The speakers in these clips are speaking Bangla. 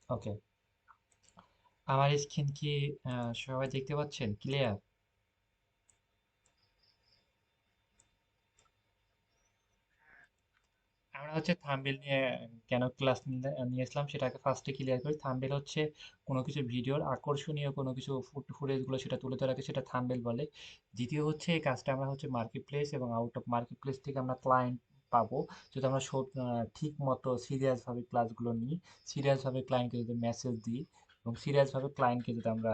ওকে, আমার স্ক্রিন কি সবাই দেখতে পাচ্ছেন ক্লিয়ার? আমরা হচ্ছে থাম্বনেল নিয়ে কেন ক্লাস নিয়েছিলাম সেটাকে ফার্স্টে ক্লিয়ার করি। থাম্বনেল হচ্ছে কোনো কিছু ভিডিওর আকর্ষণীয় কোনো কিছু ফুটেজগুলো সেটা তুলে ধরাকে সেটা থাম্বনেল বলে। দ্বিতীয় হচ্ছে এই কাজটা আমরা হচ্ছে মার্কেট প্লেস এবং আউট অফ মার্কেট প্লেস থেকে আমরা ক্লায়েন্ট পাবো যদি আমরা ঠিক মতো সিরিয়াসভাবে ক্লাসগুলো নিই, সিরিয়াসভাবে ক্লায়েন্টকে যদি মেসেজ দিই এবং সিরিয়াসভাবে ক্লায়েন্টকে যদি আমরা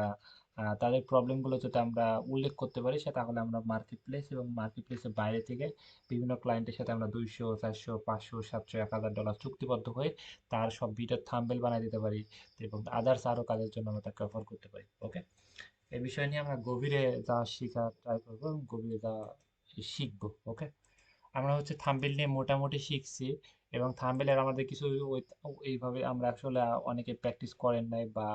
তাদের প্রবলেমগুলো যদি আমরা উল্লেখ করতে পারি সে তাহলে আমরা মার্কেট প্লেস এবং মার্কেট প্লেসের বাইরে থেকে বিভিন্ন ক্লায়েন্টের সাথে আমরা 200 400 500 700 1000 ডলার চুক্তিবদ্ধ হয়ে তার সব ভিডিওর থাম্বনেল বানিয়ে দিতে পারি এবং আদার্স আরও কাজের জন্য আমরা তাকে অফার করতে পারি। ওকে, এই বিষয় নিয়ে আমরা গভীরে যাওয়ার শেখার ট্রাই করবো এবং গভীরে যাওয়া শিখবো। ওকে, আমরা হচ্ছে থাম্বনেল নিয়ে মোটামুটি শিখছি এবং থাম্বনেলের আমাদের কিছু এইভাবে আমরা আসলে অনেকে প্র্যাকটিস করেন নাই বা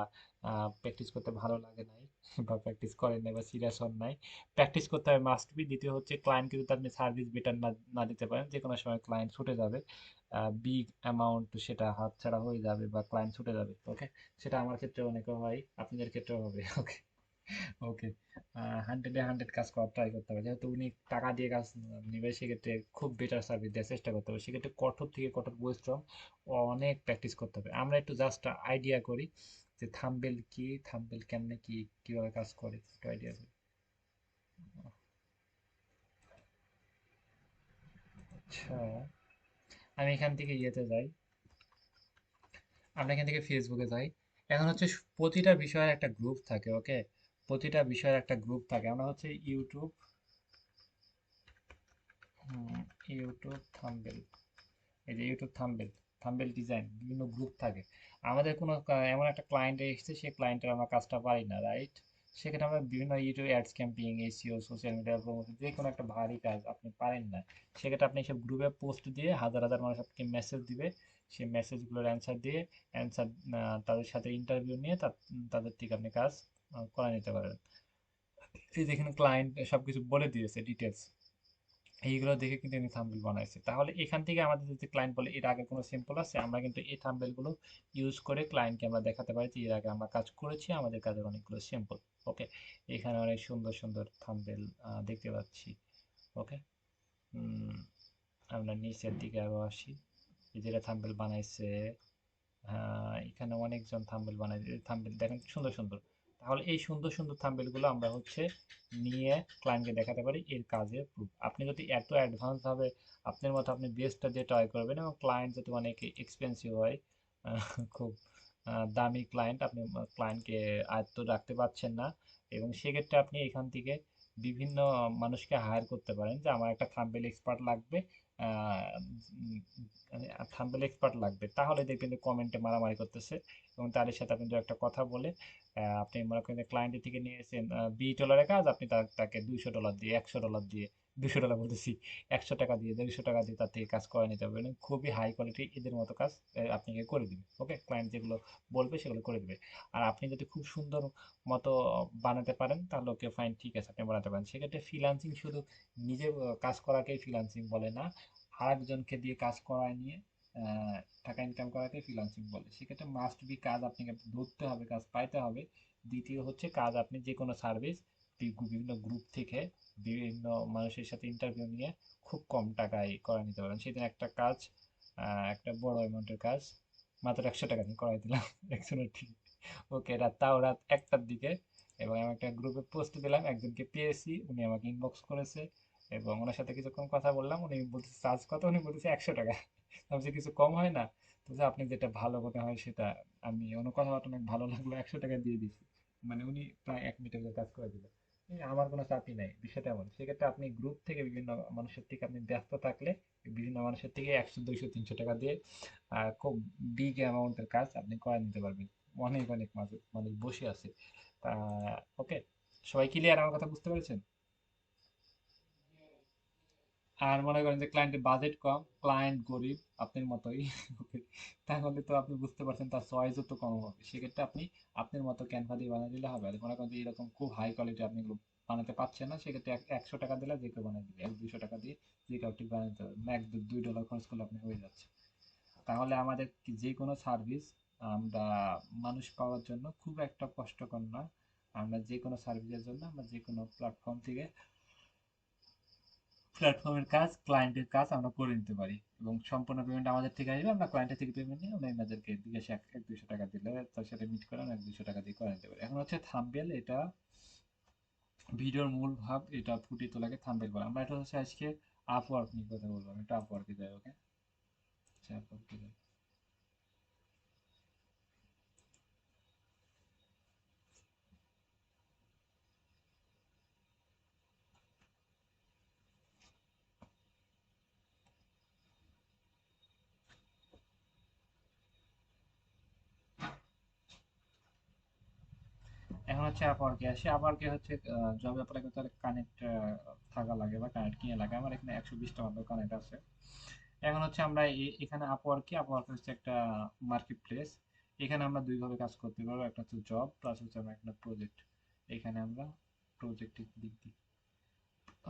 প্র্যাকটিস করতে ভালো লাগে নাই বা প্র্যাকটিস করেন নাই বা সিরিয়াস হন নাই। প্র্যাকটিস করতে হবে মাস্ট বি। দ্বিতীয় হচ্ছে ক্লায়েন্টকে যদি আপনি সার্ভিস বেটার না দিতে পারেন যে কোনো সময় ক্লায়েন্ট ছুটে যাবে, বিগ অ্যামাউন্ট সেটা হাতছাড়া হয়ে যাবে বা ক্লায়েন্ট ছুটে যাবে। ওকে, সেটা আমার ক্ষেত্রে অনেকে হয়, আপনাদের ক্ষেত্রেও হবে। ওকে, ওকে, 100-এ 100 কাজ করার ট্রাই করতে হবে। যেহেতু উনি টাকা দিয়ে কাজ নেবে সেক্ষেত্রে খুব বেটার সার্ভিস দেওয়ার চেষ্টা করতে হবে। সেক্ষেত্রে কঠোর থেকে কঠোর পরিশ্রম ও অনেক প্র্যাকটিস করতে হবে। আমরা একটু জাস্ট আইডিয়া করি যে থাম্বনেল কি, থাম্বনেল কেমনে কি, কিভাবে কাজ করে একটু আইডিয়া করি। আচ্ছা, আমি এখান থেকে ইয়েতে যাই, আমরা এখান থেকে ফেসবুকে যাই। এখন হচ্ছে প্রতিটা বিষয়ের একটা গ্রুপ থাকে। ওকে, প্রতিটা বিষয়ের একটা গ্রুপ থাকে। আমরা হচ্ছে ইউটিউব, ইউটিউব থাম্বনেল, এই যে ইউটিউব থাম্বনেল, থাম্বনেল ডিজাইন বিভিন্ন গ্রুপ থাকে। আমাদের কোনো এমন একটা ক্লায়েন্ট এসেছে, সেই ক্লায়েন্টের আমরা কাজটা পারি না, রাইট? সেক্ষেত্রে আমরা বিভিন্ন YouTube ads camping, SEO, social media promotion, যে কোনো একটা ভারী কাজ আপনি পারেন না, সেক্ষেত্রে আপনি সব গ্রুপে পোস্ট দিয়ে হাজার হাজার মানুষ আপনাকে মেসেজ দিবে। সেই মেসেজগুলোর অ্যান্সার দিয়ে অ্যান্সার তাদের সাথে ইন্টারভিউ নিয়ে তাদের থেকে আপনি কাজ করা নিতে পারেন। এই যেখানে ক্লায়েন্ট সবকিছু বলে দিয়েছে ডিটেলস, এইগুলো দেখে কিন্তু আমি থাম্বনেল বানাইছি। তাহলে এখান থেকে আমাদের যদি ক্লায়েন্ট বলে এর আগে কোনো স্যাম্পল আছে, আমরা কিন্তু এই থাম্বনেল গুলো ইউজ করে ক্লায়েন্টকে আমরা দেখাতে পারি যে এর আগে আমরা কাজ করেছি, আমাদের কাজের অনেকগুলো স্যাম্পল। ওকে, এখানে অনেক সুন্দর সুন্দর থাম্বনেল দেখতে পাচ্ছি। ওকে, আমরা নিচের দিকে আরো আসি। এই যেটা থাম্বনেল বানাইছে, এখানে অনেকজন থাম্বনেল বানাইছে, থাম্বনেল দেখেন কি সুন্দর সুন্দর। তাহলে এই সুন্দর সুন্দর থাম্বনেল গুলো আমরা হচ্ছে নিয়ে ক্লায়েন্টকে দেখাতে পারি এর কাজের প্রুফ। আপনি যদি এত অ্যাডভান্স ভাবে আপনার মতো আপনি বেস্টটা দিয়ে ট্রাই করবেন এবং ক্লায়েন্ট যদি অনেক এক্সপেন্সিভ হয়, খুব দামি ক্লায়েন্ট, আপনি ক্লায়েন্টকে আয়ত্ত রাখতে পারছেন না, এবং সেক্ষেত্রে আপনি এখান থেকে বিভিন্ন মানুষকে হায়ার করতে পারেন যে আমার একটা থাম্বনেল এক্সপার্ট লাগবে, থাম্বনেল এক্সপার্ট লাগবে। তাহলে দেখবেন যে কমেন্টে মারামারি করতেছে এবং তাদের সাথে আপনি দু একটা কথা বলে আপনি মনে করেন ক্লায়েন্টের থেকে নিয়েছেন $20 কাজ, আপনি তাকে $200 দিয়ে, $100 দিয়ে, $200 বলতেছি, 100 টাকা দিয়ে, 150 টাকা দিয়ে তার থেকে কাজ করে নিতে হবে এবং খুবই হাই কোয়ালিটি এদের মতো কাজ আপনাকে করে দিবে। ওকে, ক্লায়েন্ট যেগুলো বলবে সেগুলো করে দিবে। আর আপনি যদি খুব সুন্দর মতো বানাতে পারেন তাহলে ওকে ফাইন, ঠিক আছে, আপনি বানাতে পারেন। সেক্ষেত্রে ফ্রিল্যান্সিং শুধু নিজে কাজ করাকেই ফ্রিল্যান্সিং বলে না, আরেকজনকে দিয়ে কাজ করায় নিয়ে আহ, টাকা ইনকাম করাকে ফ্রিল্যান্সিং বলে। সেক্ষেত্রে মাস্ট বি কাজ আপনাকে ধরতে হবে, কাজ পাইতে হবে। দ্বিতীয় হচ্ছে কাজ আপনি যে কোনো সার্ভিস বিভিন্ন গ্রুপ থেকে বিভিন্ন মানুষের সাথে ইন্টারভিউ নিয়ে খুব কম টাকায় করে নিতে পারেন। সেদিন একটা কাজ, একটা বড় অ্যামাউন্টের কাজ মাত্র 100 টাকা দিয়ে করাই দিলাম একজনের ঠিক। ওকে, তাও রাত 1টার দিকে। এবং আমি একটা গ্রুপে পোস্ট দিলাম, একজনকে পেয়েছি, উনি আমাকে ইনবক্স করেছে এবং ওনার সাথে কিছুক্ষণ কথা বললাম। উনি বলতেছে চার্জ কত, উনি বলতেছে 100 টাকা। ভাবছি কিছু কম হয় না? তো যে আপনি যেটা ভালো মনে হয় সেটা, আমি ওনার কথাবার্তা অনেক ভালো লাগলো, 100 টাকা দিয়ে দিচ্ছি। মানে উনি প্রায় 1 মিনিটের কাজ করে দিল। আমার কোনো চাপই নাই, বিষয়টা এমন। সেক্ষেত্রে আপনি গ্রুপ থেকে বিভিন্ন মানুষের থেকে আপনি ব্যস্ত থাকলে বিভিন্ন মানুষের থেকে 100 200 300 টাকা দিয়ে খুব বিগ অ্যামাউন্টের কাজ আপনি করে নিতে পারবেন। অনেক অনেক মানুষ মানুষ বসে আছে। তা ওকে, সবাই ক্লিয়ার? আমার কথা বুঝতে পেরেছেন? আর মনে করেন যে ক্লায়েন্টের বাজেট কম, ক্লায়েন্ট গরিব আপনার মতোই, ওকে, তাহলে তো আপনি বুঝতে পারছেন তার চয়েসও তো কম হবে। সেক্ষেত্রে আপনি আপনার মতো ক্যানভা দিয়ে বানিয়ে দিলে হবে। আর মনে করেন যে এরকম খুব হাই কোয়ালিটি আপনি এগুলো বানাতে পারছেন না, সেক্ষেত্রে 100 টাকা দিলে যে কেউ বানিয়ে দিবে, 100 200 টাকা দিয়ে যে কেউ ঠিক বানিয়ে দিতে পারবে, $1 2 খরচ করলে আপনি হয়ে যাচ্ছে। তাহলে আমাদের যে কোনো সার্ভিস আমরা মানুষ পাওয়ার জন্য খুব একটা কষ্টকর না। আমরা যে কোনো সার্ভিসের জন্য আমরা যে কোনো প্ল্যাটফর্ম থেকে প্ল্যাটফর্মের কাজ, ক্লায়েন্টের কাজ আমরা করে নিতে পারি এবং সম্পূর্ণ পেমেন্ট আমাদের থেকে আসবে। আমরা ক্লায়েন্টের থেকে পেমেন্ট নিয়ে আমরা এনাদেরকে জিজ্ঞাসা এক দুইশো টাকা দিলে তার সাথে মিট করে আমরা 1-200 টাকা দিয়ে করে নিতে পারি। এখন হচ্ছে থাম্বনেল, এটা ভিডিওর মূল ভাব, এটা ফুটিয়ে তোলাকে থাম্বনেল বলে। আমরা এটা হচ্ছে আজকে আপওয়ার্ক নিয়ে কথা বলবো। এটা আপওয়ার্কে যাই, ওকে? আচ্ছা, আপওয়ার্কে যাই। এখন হচ্ছে আপওয়ার্কে আসি। আপওয়ার্কে হচ্ছে জব অ্যাপ্লাই করতে হলে কানেক্ট থাকা লাগে বা কানেক্ট কিনে লাগে। আমার এখানে 120টা মতো কানেক্ট আছে। এখন হচ্ছে আমরা এখানে আপওয়ার্কে, আপওয়ার্ক হচ্ছে একটা মার্কেট প্লেস। এখানে আমরা দুইভাবে কাজ করতে পারবো, একটা হচ্ছে জব প্লাস হচ্ছে আমরা একটা প্রজেক্ট। এখানে আমরা প্রজেক্টের দিক দিই।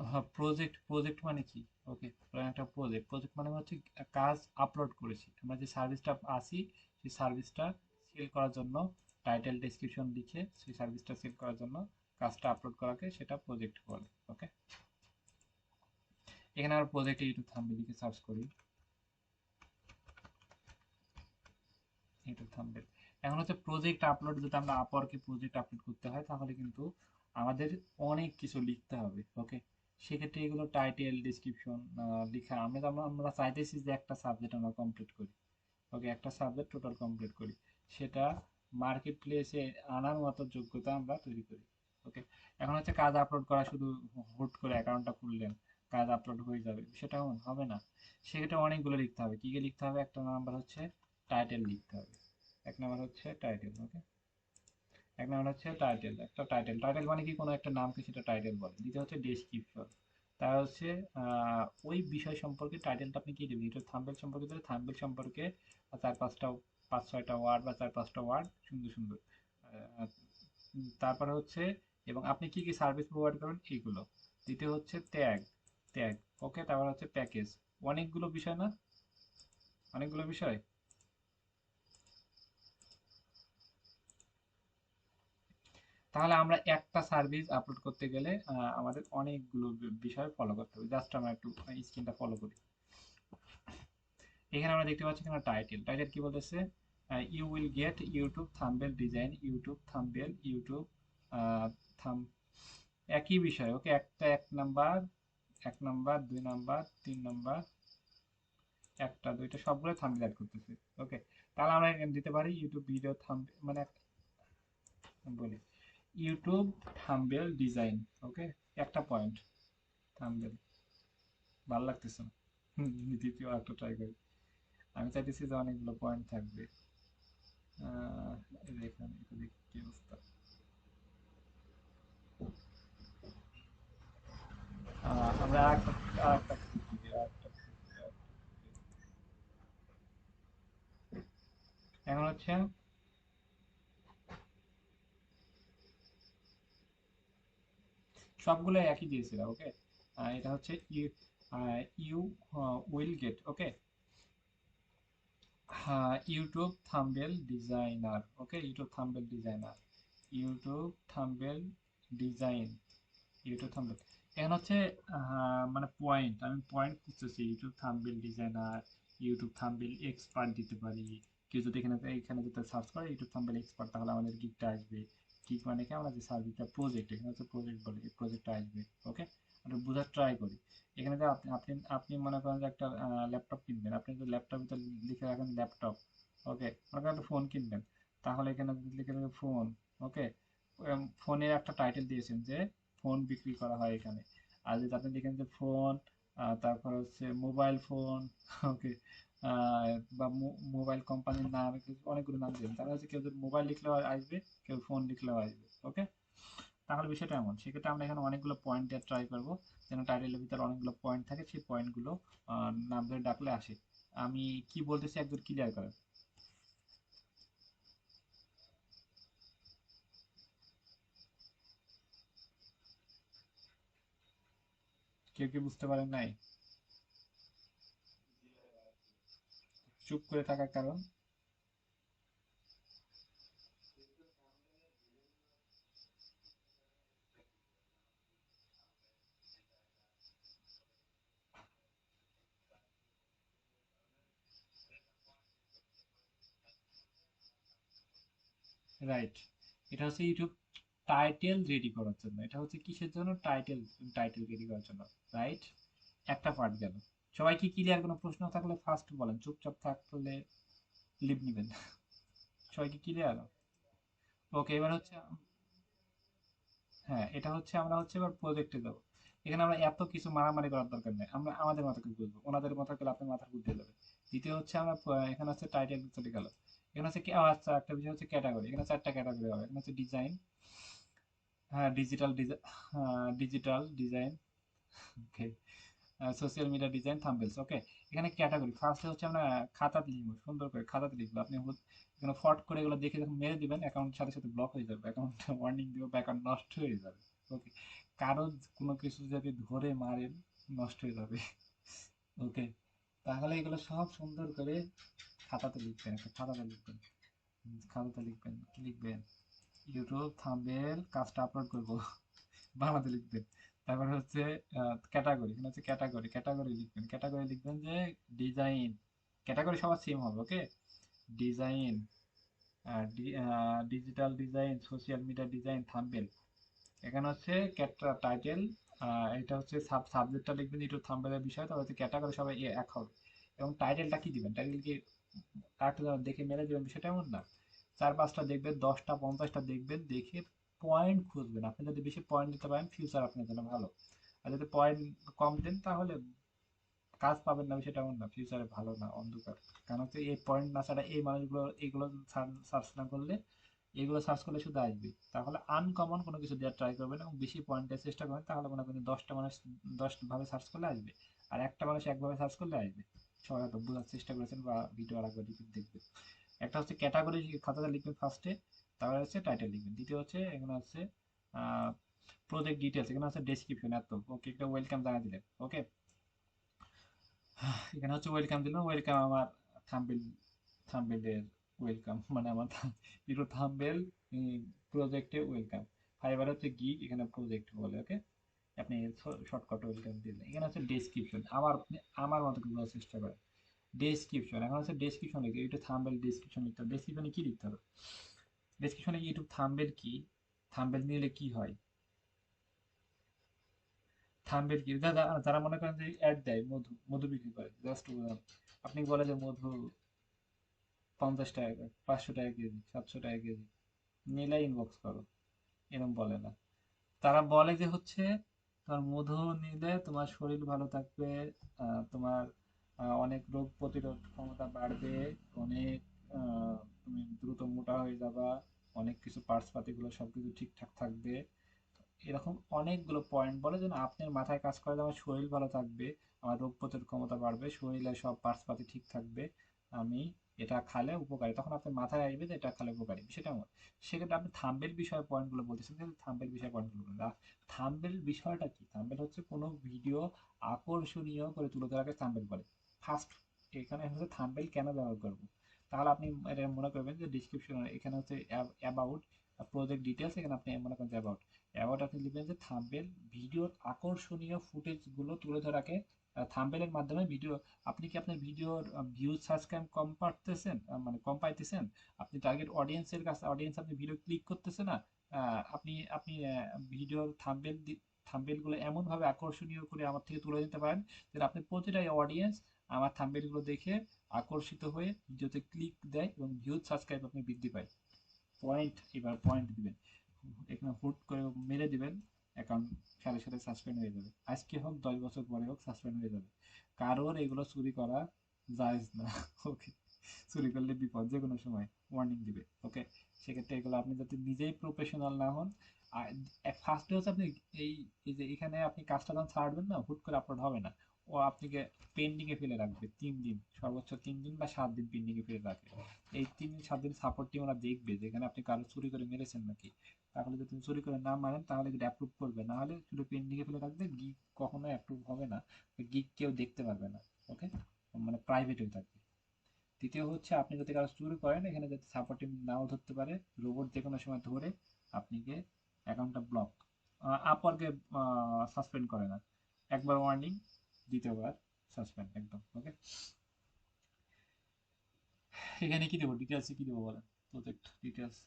হ্যাঁ, প্রজেক্ট, প্রজেক্ট মানে কি? ওকে, একটা প্রজেক্ট, প্রজেক্ট মানে হচ্ছে কাজ আপলোড করেছি আমরা, যে সার্ভিসটা আসি সেই সার্ভিসটা সেল করার জন্য টাইটেল ডেসক্রিপশন লিখে সেই সার্ভিসটা সেল করার জন্য কাজটা আপলোড করাকে সেটা প্রজেক্ট বলে। ওকে, এখানে আমরা প্রজেক্ট ইউটিউব থাম্বনেল লিখে সার্চ করি, ইউটিউব থাম্বনেল। এখন হচ্ছে প্রজেক্ট আপলোড, যদি আমরা আপওয়ার্কে প্রজেক্ট আপলোড করতে হয় তাহলে কিন্তু আমাদের অনেক কিছু লিখতে হবে। ওকে, সেক্ষেত্রে এগুলো টাইটেল ডেসক্রিপশন লিখা, আমরা চাইতেছি যে একটা সাবজেক্ট আমরা কমপ্লিট করি। ওকে, একটা সাবজেক্ট টোটাল কমপ্লিট করি, সেটা মার্কেট প্লেসে আনার মতো যোগ্যতা আমরা তৈরি করি। ওকে, এখন হচ্ছে কাজ আপলোড করা, শুধু হুট করে অ্যাকাউন্টটা খুললেন কাজ আপলোড হয়ে যাবে সেটা হবে না। সেক্ষেত্রে অনেকগুলো লিখতে হবে। কি কি লিখতে হবে? একটা নাম্বার হচ্ছে টাইটেল লিখতে হবে। এক নাম্বার হচ্ছে টাইটেল। ওকে, এক নাম্বার হচ্ছে টাইটেল, একটা টাইটেল। টাইটেল মানে কি? কোনো একটা নামকে সেটা টাইটেল বলে। দ্বিতীয় হচ্ছে ডেসক্রিপশন, তার হচ্ছে ওই বিষয় সম্পর্কে টাইটেলটা আপনি কি দেবেন। এটা থাম্বনেল সম্পর্কে দিলে থাম্বনেল সম্পর্কে চার পাঁচটা, পাঁচ ছয়টা ওয়ার্ড বা চার পাঁচটা ওয়ার্ড সুন্দর সুন্দর। তারপরে হচ্ছে এবং আপনি কি কি সার্ভিস প্রোভাইড করেন এইগুলো। দ্বিতীয় হচ্ছে ট্যাগ, ট্যাগ। ওকে, তারপর হচ্ছে প্যাকেজ। অনেকগুলো বিষয় না? অনেকগুলো বিষয়। তাহলে আমরা একটা সার্ভিস আপলোড করতে গেলে আমাদের অনেকগুলো বিষয় ফলো করতে হবে। জাস্ট আমরা একটু স্ক্রিনটা ফলো করি। এখানে আমরা দেখতে পাচ্ছি এখানে টাইটেল, টাইটেল কি বলতেছে? You will get YouTube thumbnail design, YouTube thumbnail, YouTube thumb, একই বিষয়। ওকে, একটা এক নাম্বার, এক নাম্বার, দুই নাম্বার, তিন নাম্বার, একটা দুইটা সবগুলো থাম্বনেল অ্যাড করতেছে। ওকে, তাহলে আমরা এখানে দিতে পারি ইউটিউব ভিডিও থাম্বনেল, মানে বলি ইউটিউব থাম্বনেল ডিজাইন। ওকে, একটা পয়েন্ট থাম্বনেল, ভালো লাগতেছে না। দ্বিতীয় একটা ট্রাই করি। আমি চাইতেছি যে অনেকগুলো পয়েন্ট থাকবে। এই যে এখানে এটা দেখি কি অবস্থা। আমরা আরেকটা এখন হচ্ছে সবগুলো একই দিয়েছিল। ওকে, এটা হচ্ছে you, you will get. Okay, YouTube thumbnail designer. Okay, YouTube thumbnail designer, YouTube thumbnail design, YouTube thumbnail. এখন হচ্ছে মানে পয়েন্ট, আমি পয়েন্ট খুঁজতেছি। YouTube thumbnail designer, YouTube thumbnail expert দিতে পারি। কেউ যদি এখানে এখানে যদি সার্চ করে ইউটিউব থাম্বনেল এক্সপার্ট তাহলে আমাদের গিকটা আসবে। গিক মানে কি? আমরা যে সার্ভিসটা প্রজেক্ট, এখানে হচ্ছে প্রজেক্ট বলে, এই প্রজেক্টটা আসবে। ওকে, আমরা বোঝার ট্রাই করি। এখানে যে আপনি আপনি আপনি মনে করেন যে একটা ল্যাপটপ কিনবেন, আপনি যদি ল্যাপটপে লিখে রাখেন ল্যাপটপ। ওকে, মনে করেন একটা ফোন কিনবেন, তাহলে এখানে যদি লিখে রাখেন ফোন। ওকে, ফোনের একটা টাইটেল দিয়েছেন যে ফোন বিক্রি করা হয় এখানে। আর যদি আপনি দেখেন যে ফোন, তারপর হচ্ছে মোবাইল ফোন, ওকে, বা মোবাইল কোম্পানির নাম, অনেকগুলো নাম দিবেন। তাহলে হচ্ছে কেউ যদি মোবাইল লিখলেও আসবে, কেউ ফোন লিখলেও আসবে। ওকে, তাহলে বিষয়টা এমন। সেক্ষেত্রে আমরা এখানে অনেকগুলো পয়েন্ট দিয়ে ট্রাই করবো, যেন টাইটেলের ভিতরে অনেকগুলো পয়েন্ট থাকে, সেই পয়েন্টগুলো নাম ধরে ডাকলে আসে। আমি কি বলতেছি একদম ক্লিয়ার করেন। কেউ কি বুঝতে পারেন নাই? চুপ করে থাকার কারণ? রাইট। এটা হচ্ছে ইউটিউব টাইটেল রেডি করার জন্য। এটা হচ্ছে কিসের জন্য? টাইটেল, টাইটেল রেডি করার জন্য। রাইট। একটা পার্ট গেল। সবাই কি ক্লিয়ার? কোনো প্রশ্ন থাকলে ফার্স্ট বলেন, চুপচাপ থাকলে লিভ নিবেন। সবাই কি ক্লিয়ার? ওকে, এবার হচ্ছে হ্যাঁ, এটা হচ্ছে আমরা হচ্ছে এবার প্রজেক্টে যাবো। এখানে আমরা এত কিছু মারামারি করার দরকার নেই, আমরা আমাদের মতো করে বুঝবো, ওনাদের মতো করে আপনার মাথার বুদ্ধি যাবে। দ্বিতীয় হচ্ছে আমরা এখানে হচ্ছে টাইটেল চলে গেল। এখানে হচ্ছে কি, আচ্ছা একটা বিষয় হচ্ছে ক্যাটাগরি। এখানে চারটা ক্যাটাগরি হবে। এখানে হচ্ছে ডিজাইন, হ্যাঁ ডিজিটাল ডিজাইন, ডিজিটাল ডিজাইন, ওকে, সোশ্যাল মিডিয়া ডিজাইন, থাম্বনেলস। ওকে, এখানে ক্যাটাগরি ফার্স্টে হচ্ছে আমরা খাতাতে লিখবো, সুন্দর করে খাতাতে লিখবো। আপনি এখানে ফট করে এগুলো দেখে যখন মেরে দিবেন, অ্যাকাউন্ট সাথে সাথে ব্লক হয়ে যাবে, অ্যাকাউন্ট ওয়ার্নিং দিবে বা অ্যাকাউন্ট নষ্ট হয়ে যাবে। ওকে, কারো কোনো কিছু যদি ধরে মারেন নষ্ট হয়ে যাবে। ওকে, তাহলে এগুলো সব সুন্দর করে খাতাতে লিখবেন, একটা খাতাতে লিখবেন। খাতাতে লিখবেন, কি লিখবেন? ইউটিউব থাম্বনেল কাজটা আপলোড করবো, বাংলাতে লিখবেন। তারপরে হচ্ছে ক্যাটাগরি, এখানে হচ্ছে ক্যাটাগরি, ক্যাটাগরি লিখবেন। ক্যাটাগরি লিখবেন যে ডিজাইন, ক্যাটাগরি সবার সেম হবে। Okay, design, digital design, social media design, thumbnail. এখানে হচ্ছে টাইটেল, এটা হচ্ছে সাবজেক্টটা লিখবেন ইউটিউব থাম্বনেলের বিষয়। তারপর হচ্ছে ক্যাটাগরি সবাই এক হবে। এবং টাইটেলটা কি দিবেন? টাইটেল কি আরেকটা দেখে মেরে দিবেন বিষয়টা এমন না। চার পাঁচটা দেখবেন, 10টা 50টা দেখবেন, দেখে পয়েন্ট খুঁজবেন। আপনি যদি বেশি পয়েন্ট দিতে পারেন ফিউচার আপনার জন্য ভালো। আর যদি পয়েন্ট কম দেন তাহলে কাজ পাবেন না, সেটা এমন না, ফিউচারে ভালো না, অন্ধকার। কারণ হচ্ছে এই পয়েন্ট না ছাড়া এই মানুষগুলো এইগুলো সার্চ না করলে, এগুলো সার্চ করলে শুধু আসবে। তাহলে আনকমন কোনো কিছু দেওয়ার ট্রাই করবেন এবং বেশি পয়েন্ট দেওয়ার চেষ্টা করবেন, তাহলে মনে করেন 10টা মানুষ 10 ভাবে সার্চ করলে আসবে, আর একটা মানুষ একভাবে সার্চ করলে আসবে। সবাই হয়তো বোঝার চেষ্টা করেছেন বা ভিডিও আর একবার রিপিট দেখবেন। একটা হচ্ছে ক্যাটাগরি খাতাতে লিখবেন ফার্স্টে, তারপরে হচ্ছে টাইটেল লিখবেন। দ্বিতীয় হচ্ছে এখানে হচ্ছে প্রজেক্ট ডিটেলস, এখানে হচ্ছে ডেসক্রিপশন। এত ওকে, একটা ওয়েলকাম জানিয়ে দিলেন। ওকে, এখানে হচ্ছে ওয়েলকাম দিলাম, ওয়েলকাম আমার থাম্বেল, থাম্বেলের ওয়েলকাম, মানে আমার পুরো থাম্বেল প্রজেক্টে ওয়েলকাম। ফাইবার হচ্ছে গিগ, এখানে প্রজেক্ট বলে। ওকে, আপনি শর্টকাট ওয়েলকাম দিলেন। এখানে হচ্ছে ডেসক্রিপশন, আমার আমার মতো করে বোঝার চেষ্টা করেন। ডেসক্রিপশন, এখন হচ্ছে ডেসক্রিপশন লিখে ইউটিউব থাম্বেল ডেসক্রিপশন লিখতে হবে। ডেসক্রিপশনে কি লিখতে হবে? ডেসক্রিপশনে ইউটিউব থাম্বেল কি, থাম্বেল নিলে কি হয়, থাম্বেল কি, যারা যারা মনে করেন যে অ্যাড দেয়, মধু মধু বিক্রি করে, জাস্ট আপনি বলে যে মধু 50 টাকা, 500 টাকা কেজি, 700 টাকা কেজি, নিলে ইনবক্স করো, এরকম বলে না। তারা বলে যে হচ্ছে তোমার মধু নিলে তোমার শরীর ভালো থাকবে, তোমার অনেক রোগ প্রতিরোধ ক্ষমতা বাড়বে, অনেক তুমি দ্রুত মোটা হয়ে যাবা, অনেক কিছু পার্টস পাতিগুলো সবকিছু ঠিকঠাক থাকবে। এরকম অনেকগুলো পয়েন্ট বলে যেন আপনার মাথায় কাজ করে যে আমার শরীর ভালো থাকবে, আমার রোগ প্রতিরোধ ক্ষমতা বাড়বে, শরীরে সব পার্টস পাতি ঠিক থাকবে, আমি এটা খালে উপকারী, তখন আপনার মাথায় আসবে যে এটা খালে উপকারী, সেটা এমন। সেক্ষেত্রে আপনি থাম্বেল বিষয়ে পয়েন্টগুলো বলতেছেন, কিন্তু থাম্বেল বিষয়ে পয়েন্টগুলো বলুন। থাম্বেল বিষয়টা কি? থাম্বেল হচ্ছে কোনো ভিডিও আকর্ষণীয় করে তুলে ধরাকে থাম্বেল বলে। ফার্স্ট, এখানে হচ্ছে থাম্বেল কেন ব্যবহার করব? তাহলে আপনি এটা মনে করবেন যে ডিসক্রিপশন, এখানে হচ্ছে অ্যাবাউট, প্রজেক্ট ডিটেলস, এখানে আপনি মনে করেন যে অ্যাবাউট। অ্যাবাউট আপনি লিখবেন যে থাম্বনেল ভিডিওর আকর্ষণীয় ফুটেজগুলো তুলে ধরাকে থাম্বনেলের মাধ্যমে ভিডিও। আপনি কি আপনার ভিডিওর ভিউজ সাবস্ক্রাইব কম পাচ্ছেন, মানে কম পাইতেছেন? আপনি টার্গেট অডিয়েন্সের কাছে, অডিয়েন্স আপনি ভিডিও ক্লিক করতেছে না। আপনি আপনি ভিডিওর থাম্বনেলগুলো এমনভাবে আকর্ষণীয় করে আমার থেকে তুলে দিতে পারেন যে আপনার প্রতিটা অডিয়েন্স আমার থাম্বনেলগুলো দেখে আকর্ষিত হয়ে ভিডিওতে ক্লিক দেয় এবং ভিউজ সাবস্ক্রাইব আপনি বৃদ্ধি পায়। পয়েন্ট, এবার পয়েন্ট দিবেন, এখানে হুট করে মেরে দিবেন, অ্যাকাউন্ট সাথে সাথে সাসপেন্ড হয়ে যাবে। আজকে হোক 10 বছর পরে হোক সাসপেন্ড হয়ে যাবে। কারোর এগুলো চুরি করা জায়েজ না। ওকে, চুরি করলে বিপদ, যে কোনো সময় ওয়ার্নিং দিবে। ওকে, সেক্ষেত্রে এগুলো আপনি যাতে নিজেই প্রফেশনাল না হন। আর ফার্স্টে হচ্ছে আপনি এই এই যে এখানে আপনি কাজটা যখন ছাড়বেন না, হুট করে আপলোড হবে না। ও আপনাকে পেন্ডিং এ ফেলে রাখবে 3 দিন, সর্বোচ্চ 3 দিন বা 7 দিন পেন্ডিং এ ফেলে রাখবে। এই 3 দিন 7 দিন সাপোর্ট টিম ওরা দেখবে যেখানে আপনি কারো চুরি করে মেরেছেন নাকি। তাহলে যদি চুরি করে না মারেন তাহলে কিন্তু অ্যাপ্রুভ করবে, না হলে শুধু পেন্ডিং এ ফেলে রাখবে, গিগ কখনো অ্যাপ্রুভ হবে না, গিগ কেউ দেখতে পারবে না। ওকে, মানে প্রাইভেট হয়ে থাকবে। দ্বিতীয় হচ্ছে আপনি যদি কারো চুরি করেন, এখানে যাতে সাপোর্ট টিম নাও ধরতে পারে, রোবট যে কোনো সময় ধরে আপনাকে অ্যাকাউন্টটা ব্লক, আপওয়ার্কে সাসপেন্ড করে না, একবার ওয়ার্নিং, দ্বিতীয়বার সাসপেন্ড একদম। ওকে, এখানে কি দেবো ডিটেলসে, কি দেবো বলেন? প্রজেক্ট ডিটেলস,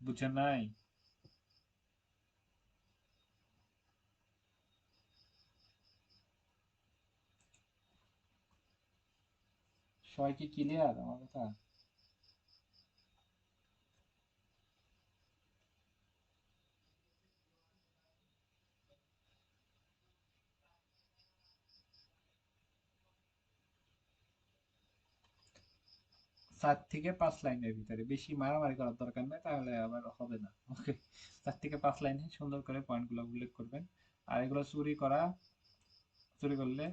বুঝছেন নাই? সবাই কি ক্লিয়ার আমার কথা? চার থেকে পাঁচ লাইনের ভিতরে, বেশি মারামারি করার দরকার নেই, তাহলে আবার হবে না। ওকে, 4 থেকে 5 লাইনে সুন্দর করে পয়েন্টগুলো উল্লেখ করবেন। আর এগুলো চুরি করলে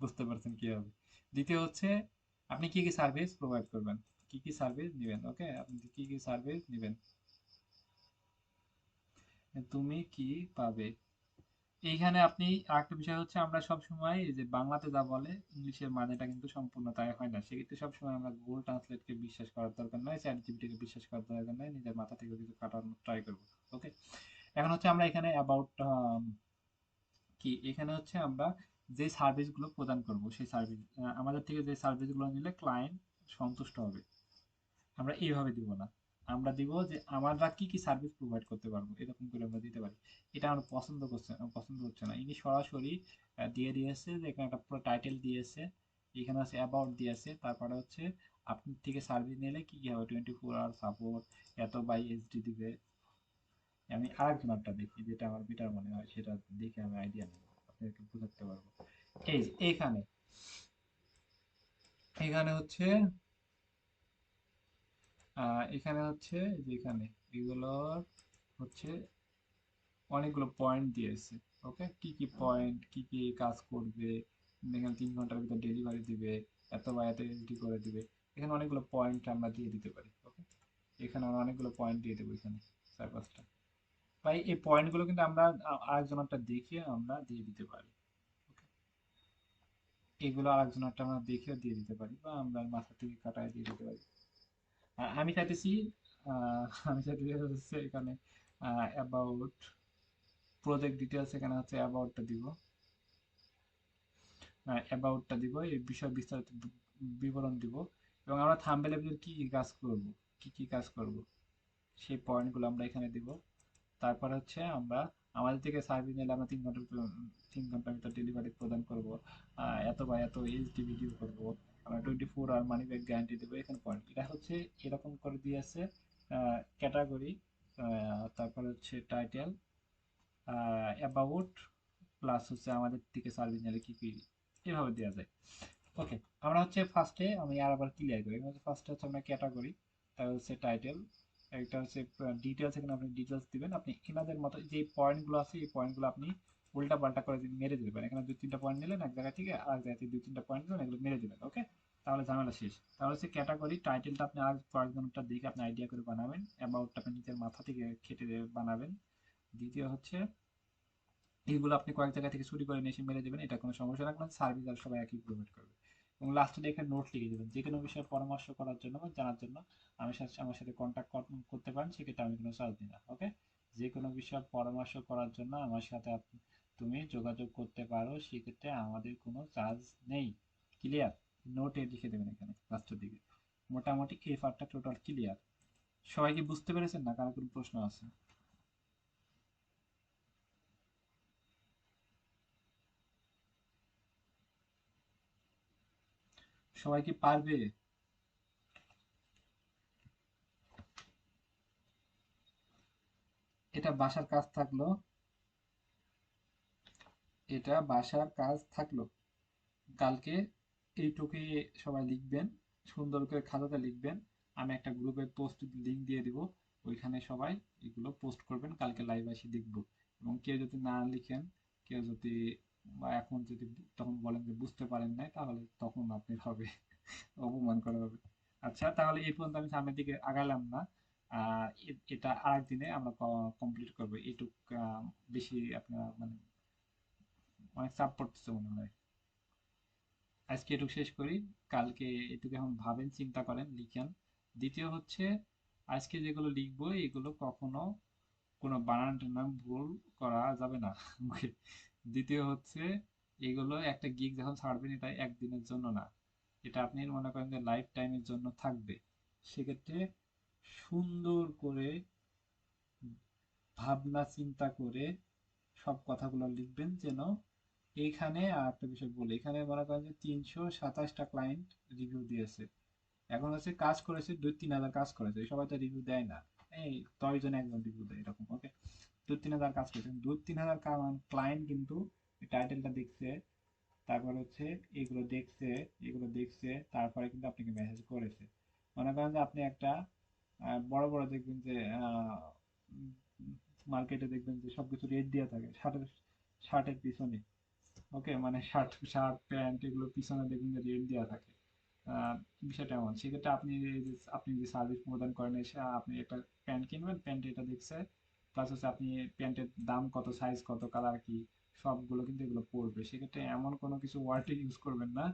বুঝতে পারছেন কি হবে। দ্বিতীয় হচ্ছে আপনি কি কি সার্ভিস প্রোভাইড করবেন, কি কি সার্ভিস দিবেন। ওকে, আপনি কি কি সার্ভিস দিবেন, তুমি কি পাবে। এইখানে আপনি আরেকটা বিষয় হচ্ছে, আমরা সব সময় এই যে বাংলাতে যা বলে ইংলিশের মানেটা কিন্তু সম্পূর্ণ তাই হয় না। সেক্ষেত্রে সবসময় আমরা গুগল ট্রান্সলেটকে বিশ্বাস করার দরকার নয়, চ্যাট জিপিটিকে বিশ্বাস করার দরকার নয়, নিজের মাথা থেকে কিছু কাটানোর ট্রাই করবো। ওকে, এখন হচ্ছে আমরা এখানে অ্যাবাউট কি, এখানে হচ্ছে আমরা যে সার্ভিসগুলো প্রদান করব সেই সার্ভিস, আমাদের থেকে যে সার্ভিসগুলো নিলে ক্লায়েন্ট সন্তুষ্ট হবে, আমরা এইভাবে দিব না। আমরা দিব যে আমরা কি কি সার্ভিস প্রোভাইড করতে পারবো, এরকম করে আমরা দিতে পারি। এটা আমার পছন্দ হচ্ছে না। ইনি সরাসরি দিয়ে দিয়েছে যে এখানে একটা পুরো টাইটেল দিয়েছে, এখানে আছে অ্যাবাউট দিয়েছে, তারপরে হচ্ছে আপনি থেকে সার্ভিস নিলে কি কি হবে, 24 আওয়ার সাপোর্ট, এত বাই এইচডি দিবে। আমি আরেকজনটা দেখি যেটা আমার বেটার মনে হয়, সেটা দেখে আমি আইডিয়া নেব, আপনাদেরকে বোঝাতে পারবো। এই যে এইখানে, এখানে হচ্ছে এখানে হচ্ছে যে এখানে এগুলোর হচ্ছে অনেকগুলো পয়েন্ট দিয়েছে। ওকে, কি কি পয়েন্ট, কি কি কাজ করবে, এখানে 3 ঘন্টার ভিতর ডেলিভারি দিবে, এত বা এত এসডি করে দিবে। এখানে অনেকগুলো পয়েন্ট আমরা দিয়ে দিতে পারি। ওকে, এখানে আমরা অনেকগুলো পয়েন্ট দিয়ে দেবো, এখানে 4-5টা। ভাই এই পয়েন্টগুলো কিন্তু আমরা আরেকজনেরটা দেখে আমরা দিয়ে দিতে পারি। ওকে, এগুলো আরেকজনেরটা আমরা দেখেও দিয়ে দিতে পারি, বা আমরা মাথা থেকে কাটায় দিয়ে দিতে পারি। আমি চাইতেছি, আমি চাইতেছি হচ্ছে এখানে অ্যাবাউট প্রজেক্ট ডিটেলস, এখানে হচ্ছে অ্যাবাউটটা দিব, অ্যাবাউটটা দিব, এই বিষয়ে বিস্তারিত বিবরণ দিব, এবং আমরা থাম্বনেলের ভিতর কি কি কাজ করব, কি কি কাজ করব সেই পয়েন্টগুলো আমরা এখানে দিব। তারপর হচ্ছে আমরা আমাদের থেকে সার্ভিস নিলে আমরা 3 ঘন্টার ভিতর ডেলিভারি প্রদান করব, এত বা এত এইচডি ভিডিও করব, আমরা 24 আওয়ার মানি ব্যাক গ্যারান্টি দেবো। এখানে পয়েন্ট এটা হচ্ছে এরকম করে দিয়েছে, ক্যাটাগরি, তারপর হচ্ছে টাইটেল, অ্যাবাউট, প্লাস হচ্ছে আমাদের থেকে সার্ভিস নিলে কি কি, এভাবে দেওয়া যায়। ওকে, আমরা হচ্ছে ফার্স্টে আমি আর আবার ক্লিয়ার করি। ফার্স্টে হচ্ছে আমরা ক্যাটাগরি, তারপর হচ্ছে টাইটেল, একটা হচ্ছে ডিটেলস, এখানে আপনি ডিটেলস দিবেন। আপনি এনাদের মতো যে পয়েন্টগুলো আছে এই পয়েন্টগুলো আপনি উল্টা পাল্টা করে মেরে দিতে পারেন। এখানে 2-3টা পয়েন্ট নিলেন এক জায়গা থেকে, আর জায়গা থেকে 2-3টা পয়েন্ট দিলেন, এগুলো মেরে দিবেন। ওকে, তাহলে ঝামেলা শেষ। তাহলে হচ্ছে ক্যাটাগরি, টাইটেলটা আপনি আর কয়েকজনটা দেখে আপনি আইডিয়া করে বানাবেন, অ্যাবাউটটা আপনি নিজের মাথা থেকে খেটে বানাবেন। দ্বিতীয় হচ্ছে এইগুলো আপনি কয়েক জায়গা থেকে চুরি করে নিয়ে এসে মেরে দেবেন, এটা কোনো সমস্যা না, কারণ সার্ভিস আর সবাই একই প্রোভাইড করবে। এবং লাস্টে এখানে নোট লিখে দেবেন, যে কোনো বিষয়ে পরামর্শ করার জন্য বা জানার জন্য আমার সাথে কন্ট্যাক্ট করতে পারেন, সেক্ষেত্রে আমি কোনো চার্জ দিই না। ওকে, যে কোনো বিষয়ে পরামর্শ করার জন্য আমার সাথে তুমি যোগাযোগ করতে পারো, সেক্ষেত্রে আমাদের কোনো চার্জ নেই। ক্লিয়ার? নোটে লিখে দেবেন এখানে লাস্টের দিকে। মোটামুটি এই পার্টটা টোটাল ক্লিয়ার। সবাই কি বুঝতে পেরেছেন, না কারো কোনো প্রশ্ন আছে? সবাই কি পারবে? এটা বাসার কাজ থাকলো, এটা বাসার কাজ থাকলো। কালকে এইটুকুই সবাই লিখবেন, সুন্দর করে খাতাতে লিখবেন। আমি একটা গ্রুপে পোস্ট লিঙ্ক দিয়ে দিব, ওইখানে সবাই এগুলো পোস্ট করবেন, কালকে লাইভ এসে দেখবো। এবং কেউ যদি না লিখেন, কেউ যদি বা এখন যদি তখন বলেন যে বুঝতে পারেন নাই, তাহলে তখন আপনার হবে অপমান করা হবে। আচ্ছা, তাহলে এই পর্যন্ত আমি সামনের দিকে আগালাম না। এটা আরেক দিনে আমরা কমপ্লিট করবো এইটুক। বেশি আপনার মানে অনেক চাপ পড়তেছে মনে হয়। আজকে এটুকু শেষ করি, কালকে এটুকু এখন ভাবেন, চিন্তা করেন, লিখেন। দ্বিতীয় হচ্ছে আজকে যেগুলো লিখবো এগুলো কখনো কোনো বানান টানান ভুল করা যাবে না মুখে। দ্বিতীয় হচ্ছে এগুলো একটা গিগ যখন ছাড়বেন, এটা একদিনের জন্য না, এটা আপনি মনে করেন যে লাইফ টাইমের জন্য থাকবে। সেক্ষেত্রে সুন্দর করে ভাবনা চিন্তা করে সব কথাগুলো লিখবেন, যেন এইখানে আর একটা বিষয় বলি, এখানে মনে করেন যে 327টা ক্লায়েন্ট রিভিউ দিয়েছে, এখন হচ্ছে কাজ করেছে 2-3 হাজার কাজ করেছে, সবাই তো রিভিউ দেয় না, এই 10 জন একজন রিভিউ দেয় এরকম, ওকে? 2-3 হাজার কাজ করেছে, 2-3 হাজার ক্লায়েন্ট কিন্তু টাইটেলটা দেখছে, তারপর হচ্ছে এগুলো দেখছে, এগুলো দেখছে, তারপরে কিন্তু আপনাকে মেসেজ করেছে। মনে করেন যে আপনি একটা বড় বড় দেখবেন যে মার্কেটে দেখবেন যে সবকিছু রেট দেওয়া থাকে শার্টের, শার্টের পিছনে, ওকে? মানে শার্ট শার্ট প্যান্ট এগুলোর পিছনে দেখবেন যে রেট দেওয়া থাকে। আহ, বিষয়টা এমন, সেক্ষেত্রে আপনি আপনি যে সার্ভিস প্রদান করেন, এসে আপনি একটা প্যান্ট কিনবেন, প্যান্ট এটা দেখছে, প্লাস হচ্ছে আপনি প্যান্টের দাম কত, সাইজ কত, কালার কি, সবগুলো কিন্তু এগুলো পড়বে। সেক্ষেত্রে এমন কোনো কিছু ওয়ার্ড ইউজ করবেন না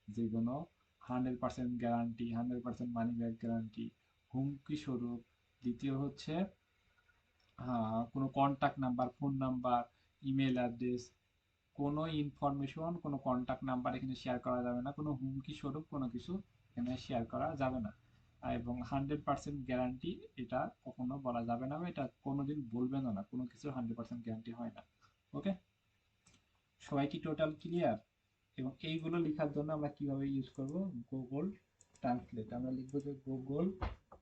যেগুলো 100% গ্যারান্টি, 100% মানি ব্যাক গ্যারান্টি, হুমকি স্বরূপ। দ্বিতীয় হচ্ছে কোনো contact number, phone number, email address, কোনো ইনফরমেশন, কোনো কন্টাক্ট নাম্বার এখানে শেয়ার করা যাবে না, কোনো হুমকি স্বরূপ কোনো কিছু এখানে শেয়ার করা যাবে না। এবং 100% গ্যারান্টি এটা কখনো বলা যাবে না, বা এটা কোনোদিন বলবেনও না, কোনো কিছু 100% গ্যারান্টি হয় না, ওকে? সবাই কি টোটাল ক্লিয়ার? এবং এইগুলো লেখার জন্য আমরা কিভাবে ইউজ করব? Google translate. আমরা লিখবো যে গুগল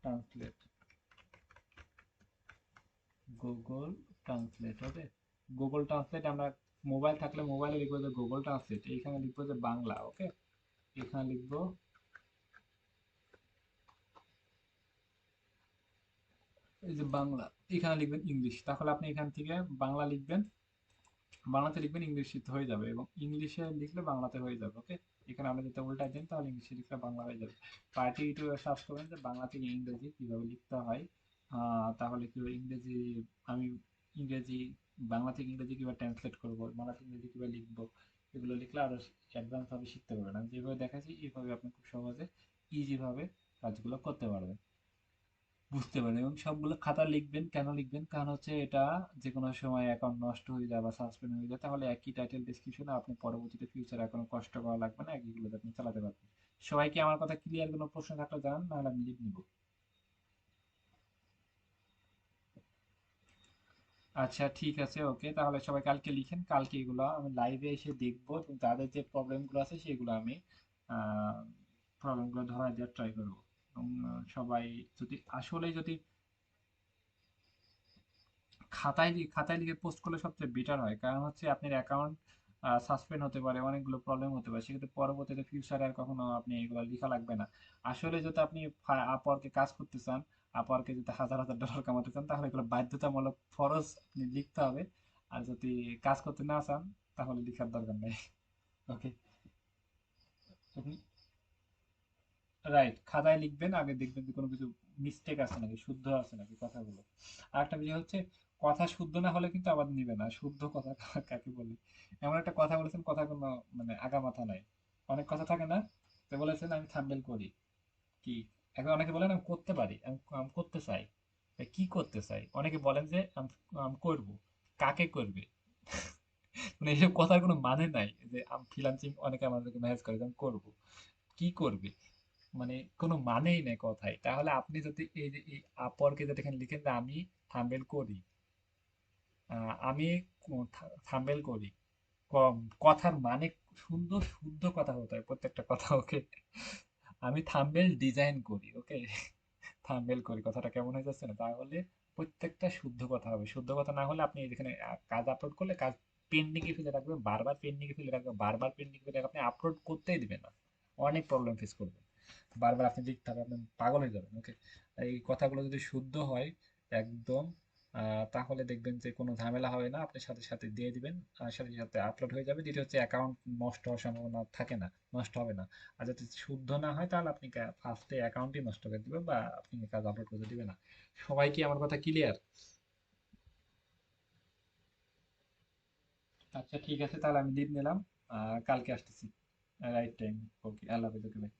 ট্রান্সলেট, গুগল ট্রান্সলেট, ওকে? গুগল ট্রান্সলেট আমরা মোবাইল থাকলে মোবাইলে লিখবো যে গুগল ট্রান্সলেট, এইখানে লিখবো যে বাংলা, ওকে? এখানে লিখবো এই যে বাংলা, এখানে লিখবেন ইংলিশ, তাহলে আপনি এখান থেকে বাংলা লিখবেন, বাংলাতে লিখবেন, ইংলিশে হয়ে যাবে, এবং ইংলিশে লিখলে বাংলাতে হয়ে যাবে, ওকে? এখানে আমরা যদি উল্টা দিন তাহলে ইংলিশে লিখলে বাংলা হয়ে যাবে। পার্টি ইউটিউবে সার্চ করবেন যে বাংলা থেকে ইংরেজি কিভাবে লিখতে হয়, তাহলে কি ইংরেজি, আমি ইংরেজি, বাংলা থেকে ইংরেজি কিভাবে ট্রান্সলেট করবো, বাংলা থেকে ইংরেজি কিভাবে লিখবো, এগুলো লিখলে আরো অ্যাডভান্স ভাবে শিখতে পারবেন। আমি যেভাবে দেখাচ্ছি এইভাবে আপনি খুব সহজে ইজি ভাবে কাজগুলো করতে পারবেন, বুঝতে পারেন। এবং সবগুলো খাতা লিখবেন, কেন লিখবেন? কারণ হচ্ছে এটা যে কোনো সময় অ্যাকাউন্ট নষ্ট হয়ে যায় বা সাসপেন্ড হয়ে যায়, তাহলে একই টাইটেল ডেসক্রিপশনে আপনি পরবর্তীতে ফিউচারে কোনো কষ্ট করা লাগবে না, একইগুলোতে আপনি চালাতে পারবেন। সবাই কি আমার কথা ক্লিয়ার? কোনো প্রশ্ন থাকলে জানান, নাহলে আমি লিভ নিব। আচ্ছা ঠিক আছে, ওকে, তাহলে সবাই কালকে লিখেন, কালকে এগুলো আমি লাইভে এসে দেখবো, এবং তাদের যে প্রবলেমগুলো আছে সেগুলো আমি প্রবলেমগুলো ধরা দেওয়ার ট্রাই করবো। এবং সবাই যদি আসলে যদি খাতায় লিখে পোস্ট করলে সবচেয়ে বেটার হয়, কারণ হচ্ছে আপনার অ্যাকাউন্ট সাসপেন্ড হতে পারে, অনেকগুলো প্রবলেম হতে পারে, সেক্ষেত্রে পরবর্তীতে ফিউচারে আর কখনো আপনি এগুলো লেখা লাগবে না। আসলে যদি আপনি আপওয়ার্কে কাজ করতে চান, আপওয়ার্কে যদি হাজার হাজার ডলার কামাতে চান, তাহলে এগুলো বাধ্যতামূলক ফরজ আপনি লিখতে হবে। আর যদি কাজ করতে না চান, তাহলে লেখার দরকার নেই, ওকে? রাইট, খাতায় লিখবেন, আগে দেখবেন যে কোনো কিছু মিস্টেক আছে নাকি, শুদ্ধ আছে নাকি কথাগুলো। আর একটা বিষয় হচ্ছে, কথা শুদ্ধ না হলে কিন্তু আবার নিবে না, শুদ্ধ কথা কাকে বলে। এমন একটা কথা বলেছেন, কথা কোনো মানে আগা মাথা নাই, অনেক কথা থাকে না? তো বলেছেন আমি থাম্বেল করি, কি? এখন অনেকে বলেন আমি করতে পারি, আমি করতে চাই। কি করতে চাই? অনেকে বলেন যে আমি করব, কাকে করবে? মানে এইসব কথার কোনো মানে নাই। যে আমি ফ্রিল্যান্সিং, অনেকে আমাদেরকে মেসেজ করে যে আমি করবো, কি করবে? মানে কোনো মানেই নেই কথায়। তাহলে আপনি যদি এই যে এই আপরকে যদি এখানে লিখেন যে আমি থাম্বেল করি, আমি থাম্বেল করি, কথার মানে সুন্দর শুদ্ধ কথা হতে হয় প্রত্যেকটা কথা, ওকে? আমি থাম্বেল ডিজাইন করি, ওকে? থাম্বেল করি, কথাটা কেমন হয়ে যাচ্ছে না? তাহলে প্রত্যেকটা শুদ্ধ কথা হবে, শুদ্ধ কথা না হলে আপনি যেখানে কাজ আপলোড করলে কাজ পেন্ডিং এ ফেলে রাখবেন, বারবার পেন্ডিং এ ফেলে রাখবেন, বারবার পেন্ডিং এ ফেলে রাখবেন, আপনি আপলোড করতেই দিবেন না, অনেক প্রবলেম ফেস করবেন। বারবার আপনি লিখতে হবে, আপনি পাগল হয়ে যাবেন, ওকে? এই কথাগুলো যদি শুদ্ধ হয় একদম, তাহলে দেখবেন যে কোনো ঝামেলা হবে না, আপনি সাথে সাথে দিয়ে দিবেন, আর সাথে সাথে আপলোড হয়ে যাবে। দ্বিতীয় হচ্ছে অ্যাকাউন্ট নষ্ট হওয়ার সম্ভাবনা থাকে না, নষ্ট হবে না। আর যদি শুদ্ধ না হয়, তাহলে আপনি ফার্স্টে অ্যাকাউন্টই নষ্ট করে দিবে, বা আপনি কাজ আপলোড করতে দিবে না। সবাই কি আমার কথা ক্লিয়ার? আচ্ছা ঠিক আছে, তাহলে আমি লিভ নিলাম, কালকে আসতেছি রাইট টাইম, ওকে? আল্লাহ হাফেজ, ওকে, বাই।